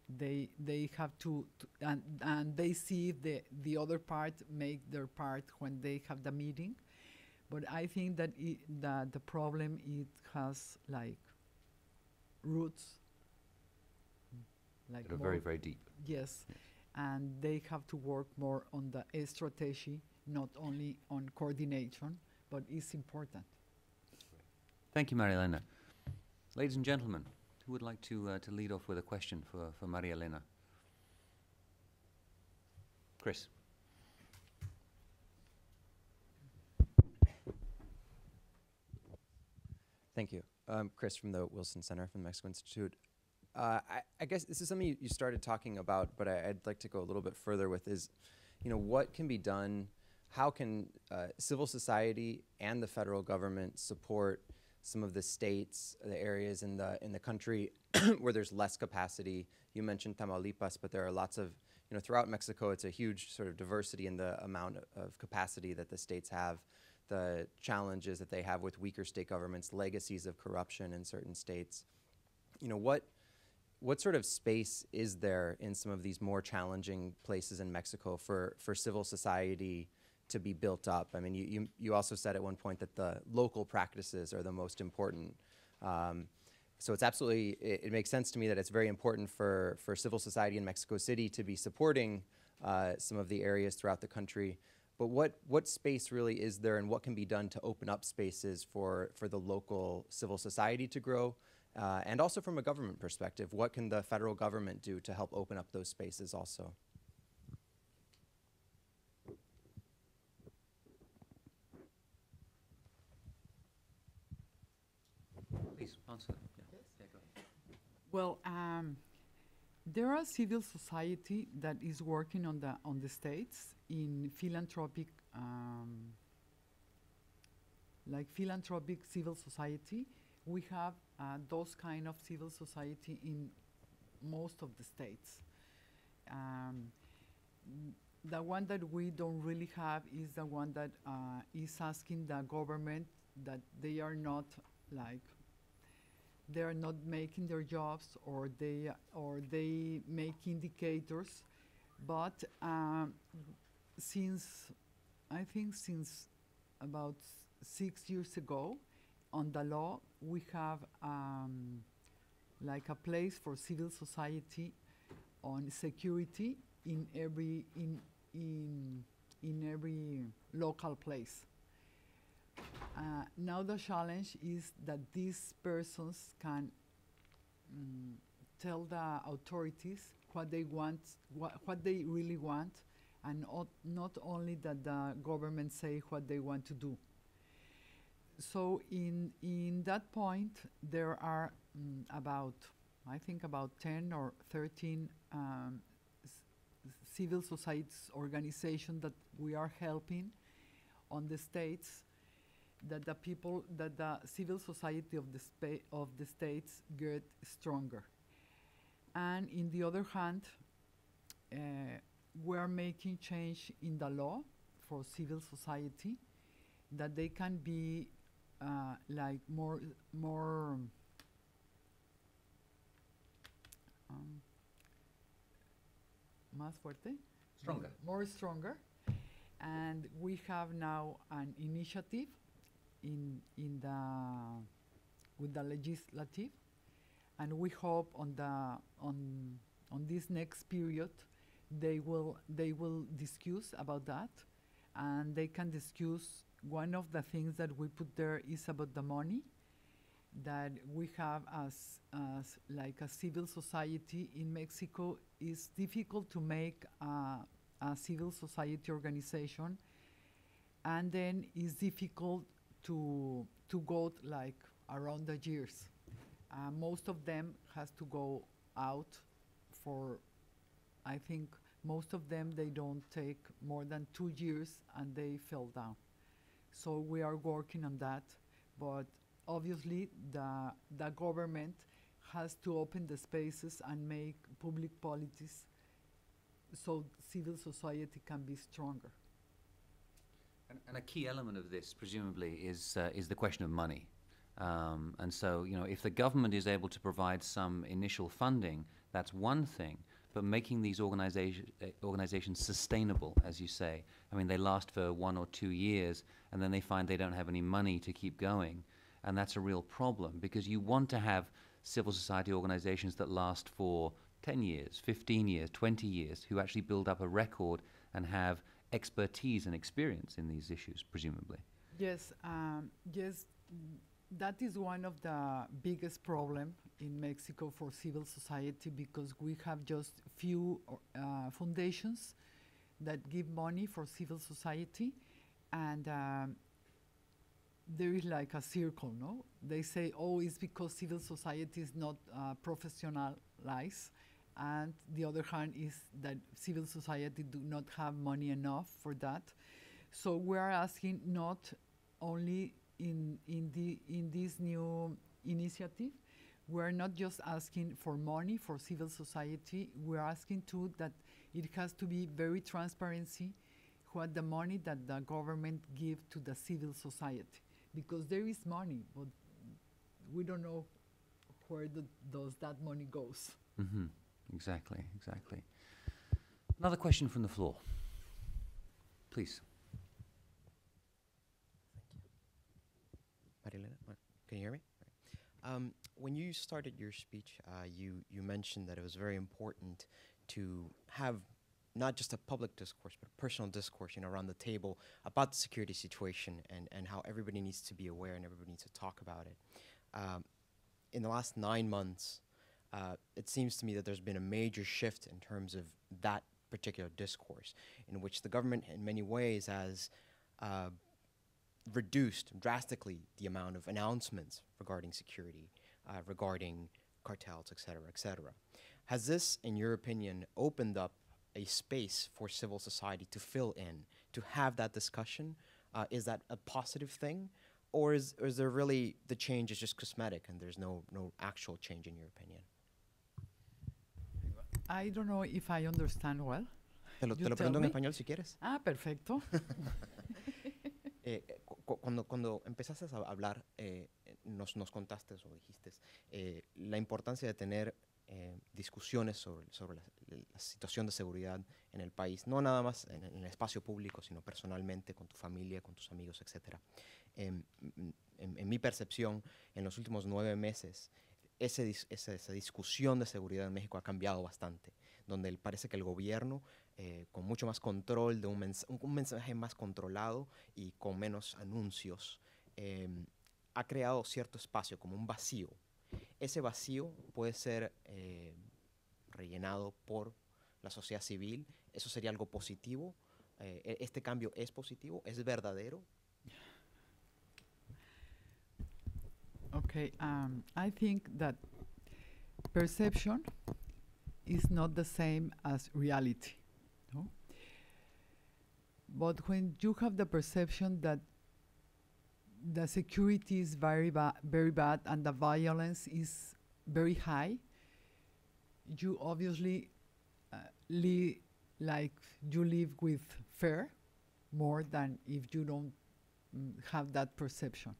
they have to and they see if the other part make their part when they have the meeting. But I think that the problem, it has like roots, like That are very, very deep. yes, and they have to work more on the strategy, not only on coordination, but it's important. Thank you, Maria Elena. Ladies and gentlemen, who would like to lead off with a question for Maria Elena? Chris. Thank you. Chris from the Wilson Center from the Mexico Institute. I guess this is something you started talking about, but I'd like to go a little bit further with is, what can be done? How can civil society and the federal government support some of the states, the areas in the country where there's less capacity? You mentioned Tamaulipas, but there are lots of, throughout Mexico, it's a huge sort of diversity in the amount of capacity that the states have, the challenges that they have with weaker state governments, legacies of corruption in certain states. What sort of space is there in some of these more challenging places in Mexico for civil society to be built up? I mean, you also said at one point that the local practices are the most important. So it's absolutely, it makes sense to me that it's very important for civil society in Mexico City to be supporting some of the areas throughout the country. But what space really is there, and what can be done to open up spaces for the local civil society to grow? And also from a government perspective, what can the federal government do to help open up those spaces also? Please answer. Yeah. Yeah, go ahead. Well, there are civil society that is working on the states in philanthropic, like philanthropic civil society. We have those kind of civil society in most of the states. The one that we don't really have is the one that is asking the government that they are not making their jobs, or they make indicators. But since about 6 years ago, on the law, we have like a place for civil society on security in every local place. Now the challenge is that these persons can tell the authorities what they want, what they really want, and not only that the government say what they want to do. So in that point, there are about 10 or 13 civil society organizations that we are helping on the states, that the civil society of the states get stronger. And in the other hand, we're making change in the law for civil society, that they can be like more más fuerte, Stronger. more stronger. And we have now an initiative with the legislative, and we hope on this next period they will discuss about that, and they can discuss. One of the things that we put there is about the money that we have as like a civil society in Mexico. It's difficult to make a civil society organization and then it's difficult to go like around the years. Most of them has to go out for, I think most of them, they don't take more than 2 years and they fell down. So we are working on that, but obviously the government has to open the spaces and make public policies so civil society can be stronger. And a key element of this, presumably, is the question of money. And so, you know, if the government is able to provide some initial funding, that's one thing. But making these organizations sustainable, as you say, I mean, they last for 1 or 2 years, and then they find they don't have any money to keep going. And that's a real problem, because you want to have civil society organizations that last for 10 years, 15 years, 20 years, who actually build up a record and have expertise and experience in these issues, presumably. Yes, yes, that is one of the biggest problem in Mexico for civil society, because we have just few foundations that give money for civil society, and there is like a circle, no? They say, oh, it's because civil society is not professionalized, and the other hand is that civil society do not have money enough for that. So we are asking not only in this new initiative, we're not just asking for money for civil society, we're asking too that it has to be very transparency what the money that the government give to the civil society. Because there is money, but we don't know where does that money goes. Mm-hmm. Exactly, exactly. Another question from the floor. Please. Marilena, can you hear me? When you started your speech, you mentioned that it was very important to have not just a public discourse, but a personal discourse, around the table about the security situation and how everybody needs to be aware and everybody needs to talk about it. In the last 9 months, it seems to me that there's been a major shift in terms of that particular discourse, in which the government in many ways has reduced drastically the amount of announcements regarding security, regarding cartels, et cetera, et cetera. Has this, in your opinion, opened up a space for civil society to fill in, to have that discussion? Is that a positive thing? Or is there really, the change is just cosmetic and there's no actual change in your opinion? I don't know if I understand well. Te lo You tell pregunto en me. español si quieres. Ah, perfecto. Cuando empezaste a hablar, nos contaste o dijiste la importancia de tener discusiones sobre la situación de seguridad en el país, no nada más en el espacio público, sino personalmente, con tu familia, con tus amigos, etc. En mi percepción, en los últimos 9 meses, esa discusión de seguridad en México ha cambiado bastante, donde parece que el gobierno, con mucho más control, de un mensaje más controlado y con menos anuncios, ha creado cierto espacio, como un vacío. Ese vacío puede ser rellenado por la sociedad civil. ¿Eso sería algo positivo? ¿Este cambio es positivo? ¿Es verdadero? Okay, I think that perception is not the same as reality, no? But when you have the perception that the security is very bad and the violence is very high, you obviously you live with fear more than if you don't have that perception.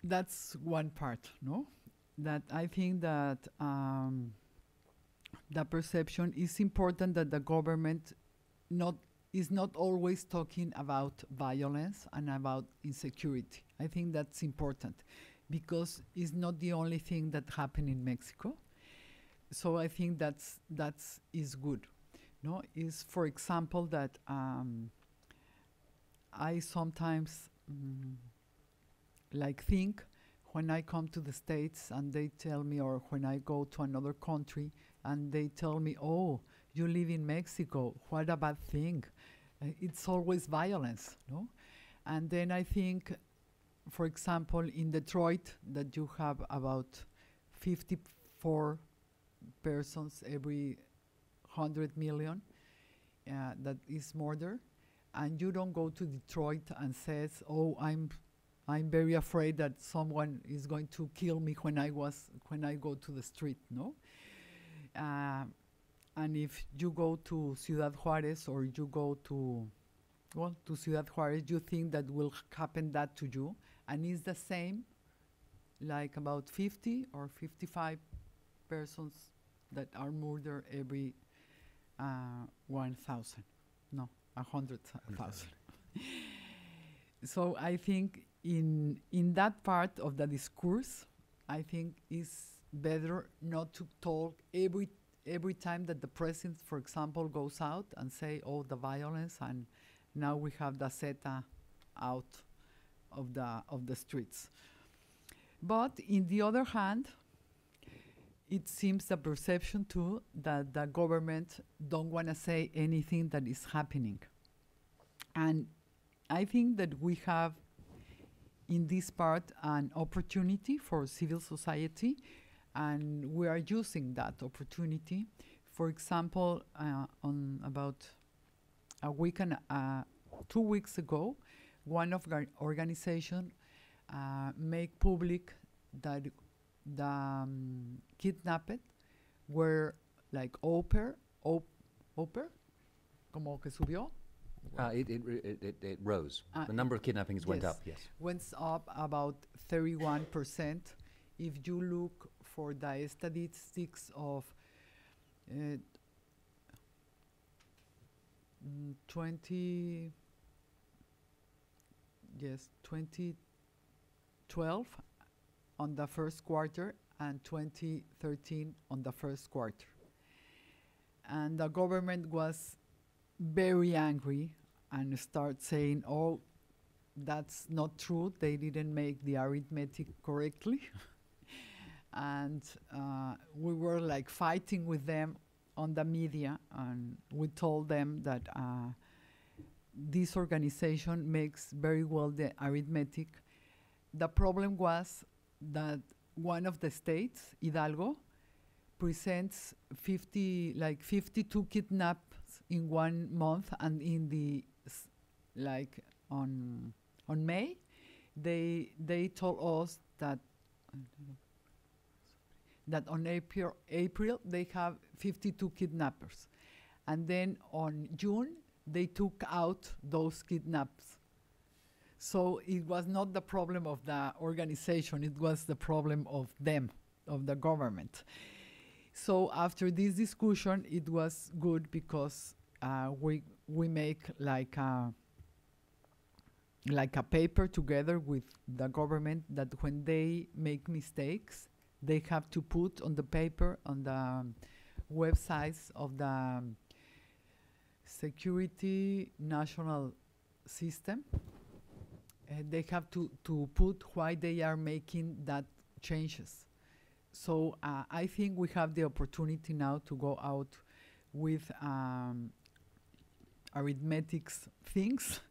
That's one part, no? That I think that the perception is important, that the government is not always talking about violence and about insecurity. I think that's important because it's not the only thing that happened in Mexico. So I think that's is good. No, is for example that I sometimes think when I come to the States and they tell me, or when I go to another country and they tell me, oh, you live in Mexico, what a bad thing. It's always violence, no? And then I think, for example, in Detroit, that you have about 54 persons every 100 million that is murder, and you don't go to Detroit and says, "Oh, I'm very afraid that someone is going to kill me when I go to the street." No, and if you go to Ciudad Juarez or you go to Ciudad Juarez, you think that will happen that to you, and it's the same, like about 50 or 55 persons that are murdered every 1,000. No, 100,000. So I think in that part of the discourse, I think it's better not to talk every time that the president, for example, goes out and say, "Oh, the violence," and now we have the Zeta out of the streets. But in the other hand, it seems the perception too that the government don't want to say anything that is happening. And I think that we have in this part an opportunity for civil society, and we are using that opportunity. For example, on about a week and 2 weeks ago, one of our organization make public that the kidnapped were like au pair, como que subió. It rose. The number of kidnappings went up, yes. Went up about 31%. If you look for the statistics of 2012 on the first quarter and 2013 on the first quarter. And the government was very angry and start saying, "Oh, that's not true. They didn't make the arithmetic correctly." And we were like fighting with them on the media, and we told them that this organization makes very well the arithmetic. The problem was that one of the states, Hidalgo, presents 52 kidnaps in 1 month, and in the on May, they told us that on April they have 52 kidnappers, and then on June they took out those kidnaps. So it was not the problem of the organization, it was the problem of them, of the government. So after this discussion, it was good because we make like a paper together with the government that when they make mistakes, they have to put on the paper on the websites of the Security National System. They have to put why they are making that changes. So I think we have the opportunity now to go out with arithmetics things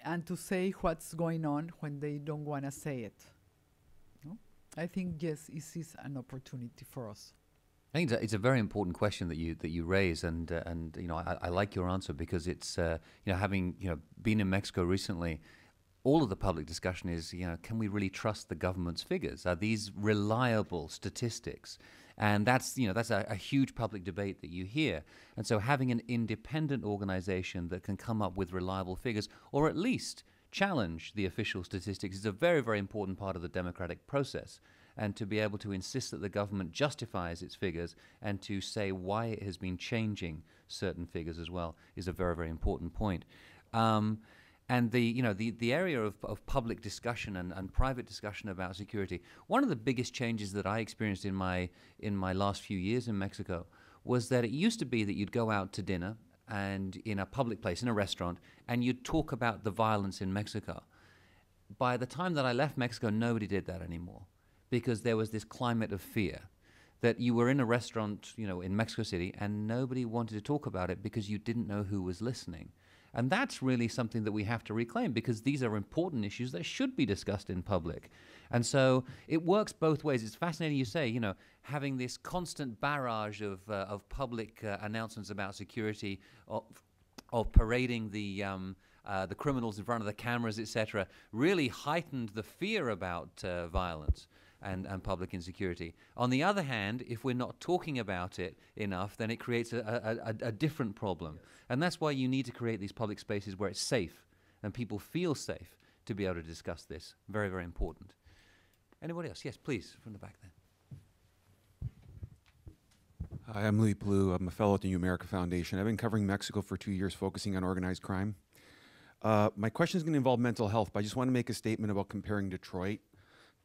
and to say what's going on when they don't want to say it. No? I think, yes, this is an opportunity for us. I think it's a very important question that you raise, and I like your answer because it's having been in Mexico recently. All of the public discussion is, can we really trust the government's figures? Are these reliable statistics? And that's a huge public debate that you hear. And so having an independent organization that can come up with reliable figures, or at least challenge the official statistics, is a very, very important part of the democratic process. And to be able to insist that the government justifies its figures and to say why it has been changing certain figures as well is a very, very important point. And the area of public discussion and private discussion about security, one of the biggest changes that I experienced in my last few years in Mexico was that it used to be that you'd go out to dinner and in a public place, in a restaurant, and you'd talk about the violence in Mexico. By the time that I left Mexico, nobody did that anymore, because there was this climate of fear. that you were in a restaurant, in Mexico City, and nobody wanted to talk about it because you didn't know who was listening. And that's really something that we have to reclaim, because these are important issues that should be discussed in public. And so it works both ways. It's fascinating you say, having this constant barrage of public announcements about security, of parading the criminals in front of the cameras, etc., really heightened the fear about violence and public insecurity. On the other hand, if we're not talking about it enough, then it creates a different problem. Yes. And that's why you need to create these public spaces where it's safe and people feel safe to be able to discuss this. Very, very important. Anybody else? Yes, please, from the back there. Hi, I'm Lee Blue. I'm a fellow at the New America Foundation. I've been covering Mexico for 2 years, focusing on organized crime. My question is going to involve mental health, but I just want to make a statement about comparing Detroit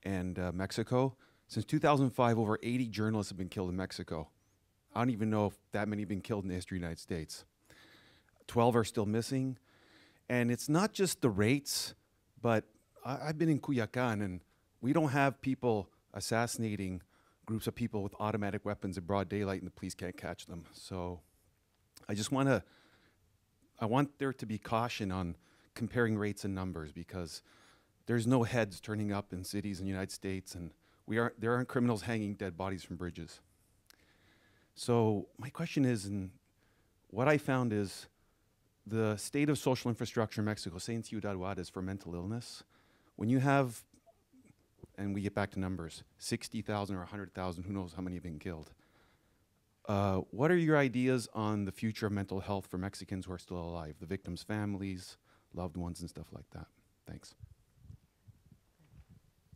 and Mexico. Since 2005, over 80 journalists have been killed in Mexico. I don't even know if that many have been killed in the history of the United States. 12 are still missing. And it's not just the rates, but I've been in Culiacan, and we don't have people assassinating groups of people with automatic weapons in broad daylight, and the police can't catch them. So I want there to be caution on comparing rates and numbers, because there's no heads turning up in cities in the United States, and there aren't criminals hanging dead bodies from bridges. So my question is, and what I found is, the state of social infrastructure in Mexico, say in Ciudad Juarez for mental illness, when you have, and we get back to numbers, 60,000 or 100,000, who knows how many have been killed. What are your ideas on the future of mental health for Mexicans who are still alive, the victims' families, loved ones, and stuff like that? Thanks.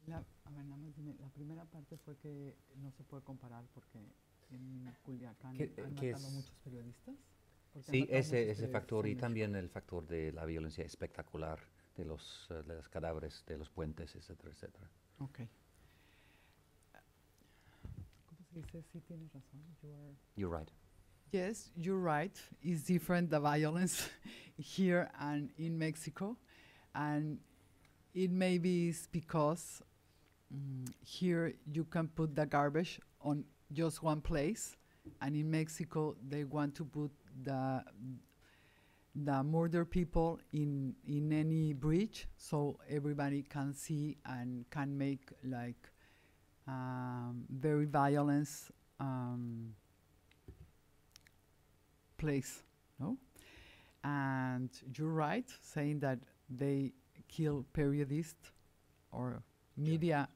A ver, nada más dime, la primera parte fue que no se puede comparar porque en Culiacán han matado muchos periodistas. Sí, ese factor, y también el factor de la violencia espectacular de los cadáveres, de los puentes, etcétera, etcétera. Okay. ¿Cómo se dice? Sí, tienes razón. You're right. Yes, you're right. It's different, the violence here and in Mexico. And it maybe is because here you can put the garbage on just one place, and in Mexico they want to put the murder people in any bridge, so everybody can see and can make like very violence place, no? And you're right, saying that they kill periodists or media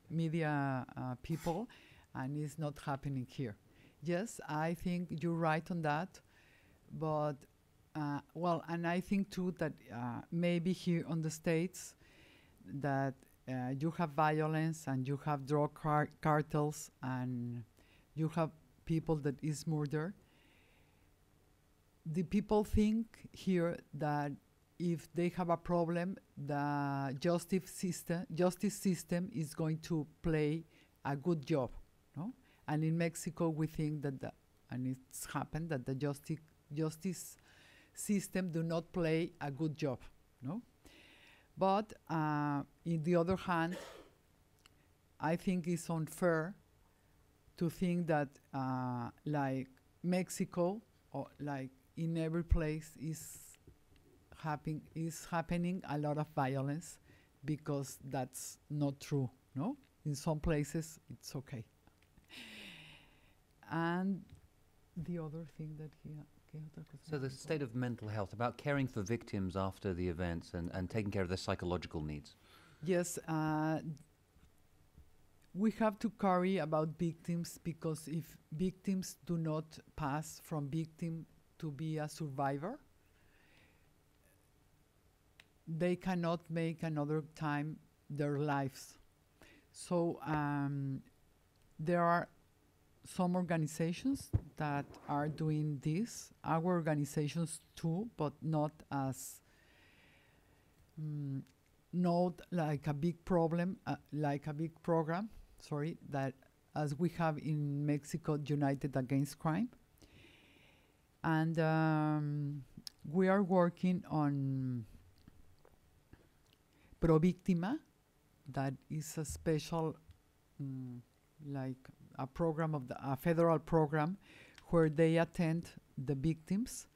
people, and it's not happening here. Yes, I think you're right on that, but well, and I think too that maybe here on the States that you have violence and you have drug cartels and you have people that is murder. The people think here that if they have a problem, the justice system is going to play a good job, no? And in Mexico, we think that, and it's happened, that the justice system do not play a good job, no? But in the other hand, I think it's unfair to think that like Mexico, or like in every place is happening a lot of violence, because that's not true, no? In some places, it's okay. And the other thing that so the state of mental health, about caring for victims after the events and taking care of their psychological needs. Yes, we have to carry about victims, because if victims do not pass from victim to be a survivor, they cannot make another time their lives. So there are some organizations that are doing this. Our organizations too, but not as not like a big problem, like a big program. Sorry, that as we have in Mexico, United Against Crime, and we are working on Pro Víctima, that is a special like a program of a federal program where they attend the victims,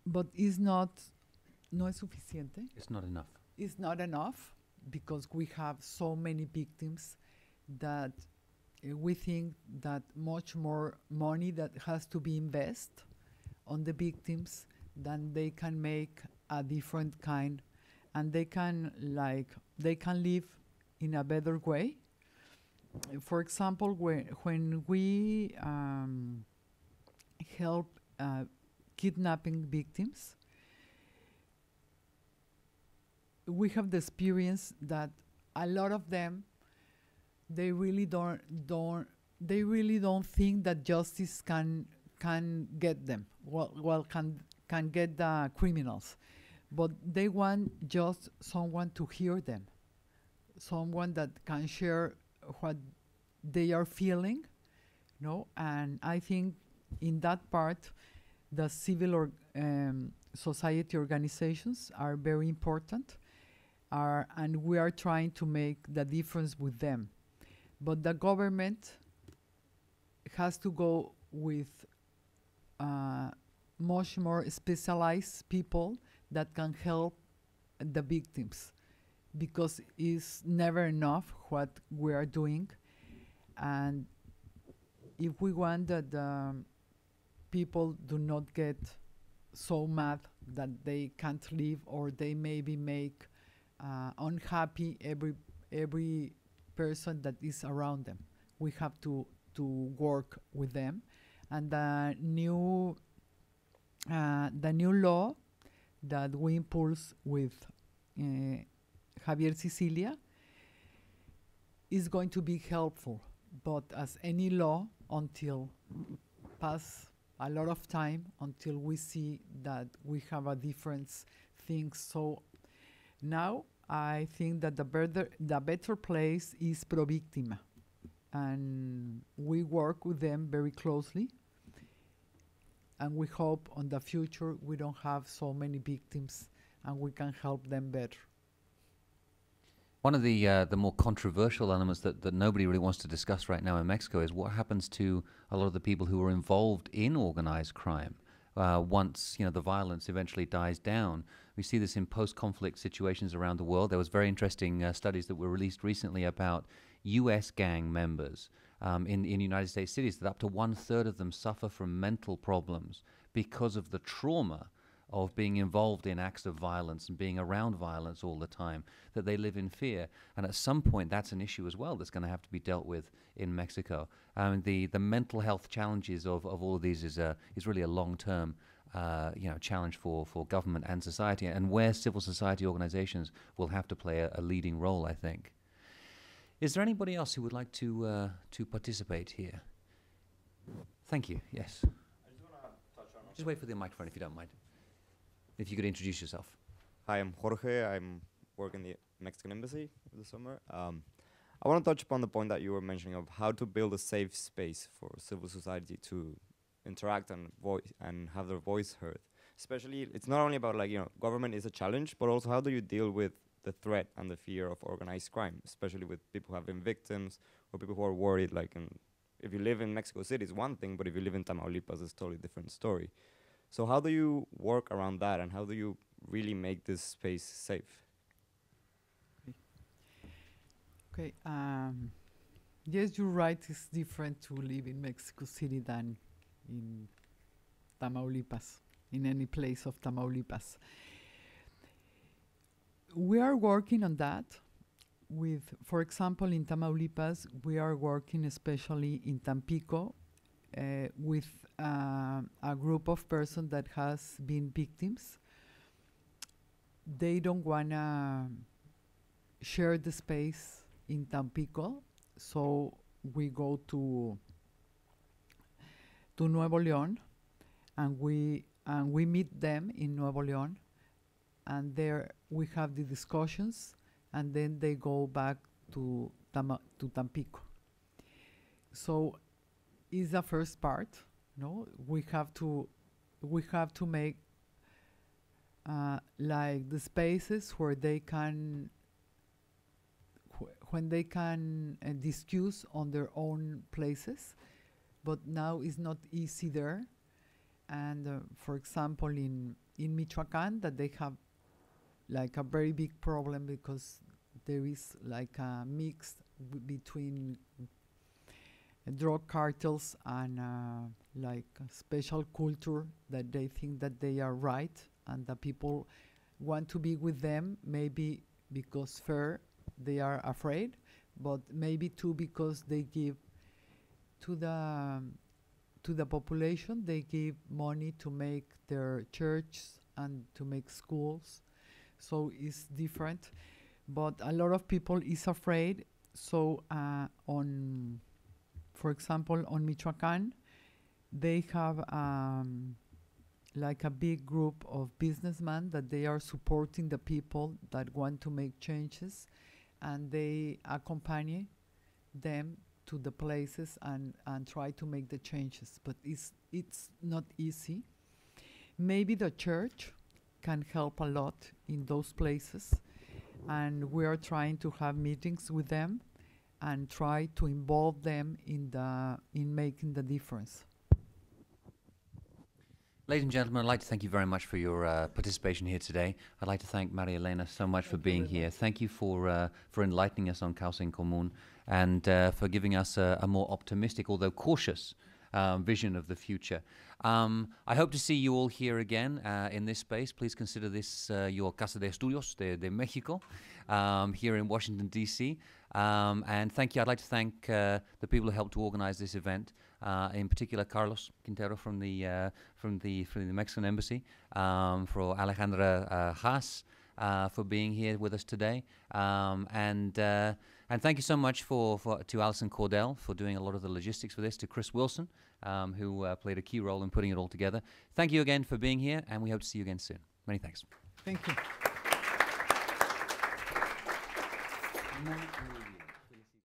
but no es suficiente. It's not enough. It's not enough because we have so many victims that we think that much more money that has to be invested on the victims than they can make a different kind, and they can live in a better way. For example, when we help kidnapping victims, we have the experience that a lot of them, they really don't think that justice can get them. Can get the criminals, but they want just someone to hear them, someone that can share what they are feeling, no? And I think in that part, the civil society organizations are very important, and we are trying to make the difference with them. But the government has to go with much more specialized people that can help the victims, because it's never enough what we are doing. And if we want that people do not get so mad that they can't live, or they maybe make unhappy every person that is around them, we have to work with them. And the new law that we impulse with Javier Sicilia is going to be helpful, but as any law, until pass a lot of time until we see that we have a different thing. So now I think that the better place is Pro Víctima, and we work with them very closely, and we hope on the future we don't have so many victims and we can help them better. One of the more controversial elements that nobody really wants to discuss right now in Mexico is what happens to a lot of the people who are involved in organized crime once the violence eventually dies down. We see this in post-conflict situations around the world. There was very interesting studies that were released recently about U.S. gang members in United States cities, that up to 1/3 of them suffer from mental problems because of the trauma of being involved in acts of violence and being around violence all the time, that they live in fear. And at some point, that's an issue as well that's going to have to be dealt with in Mexico. The mental health challenges of all of these is really a long-term challenge for government and society, and where civil society organizations will have to play a leading role, I think. Is there anybody else who would like to participate here? Thank you. Yes. I just want to touch on. Just wait for the microphone if you don't mind. If you could introduce yourself. Hi, I'm Jorge. I'm working in the Mexican Embassy for the summer. I want to touch upon the point that you were mentioning of how to build a safe space for civil society to interact and have their voice heard. Especially, it's not only about government is a challenge, but also how do you deal with the threat and the fear of organized crime, especially with people who have been victims or people who are worried. If you live in Mexico City, it's one thing, but if you live in Tamaulipas, it's a totally different story. So how do you work around that, and how do you really make this space safe? Okay. Yes, you're right. It's different to live in Mexico City than in Tamaulipas, in any place of Tamaulipas. We are working on that for example, in Tamaulipas, we are working especially in Tampico with a group of persons that has been victims. They don't want to share the space in Tampico, so we go to Nuevo León, and we meet them in Nuevo León, and there we have the discussions, and then they go back to Tampico. So is the first part. No, we have to make like the spaces where they can when they can discuss on their own places, but now it's not easy there. And for example, in Michoacan, that they have like a very big problem because there is like a mix between drug cartels and like a special culture that they think that they are right and that people want to be with them, maybe because fair they are afraid, but maybe too because they give to the population, they give money to make their churches and to make schools. So it's different, but a lot of people is afraid. So for example, on Michoacan, they have like a big group of businessmen that they are supporting the people that want to make changes, and they accompany them to the places and try to make the changes. But it's not easy. Maybe the church can help a lot in those places, and we are trying to have meetings with them and try to involve them in making the difference. Ladies and gentlemen, I'd like to thank you very much for your participation here today. I'd like to thank Maria Elena so much for being here. Thank you for enlightening us on Causa en Común and for giving us a more optimistic, although cautious, vision of the future. I hope to see you all here again in this space. Please consider this your Casa de Estudios de Mexico here in Washington, D.C. And thank you. I'd like to thank the people who helped to organize this event, in particular Carlos Quintero from the Mexican Embassy, for Alejandra Haas for being here with us today, and thank you so much to Alison Cordell for doing a lot of the logistics for this, to Chris Wilson, who played a key role in putting it all together. Thank you again for being here, and we hope to see you again soon. Many thanks. Thank you.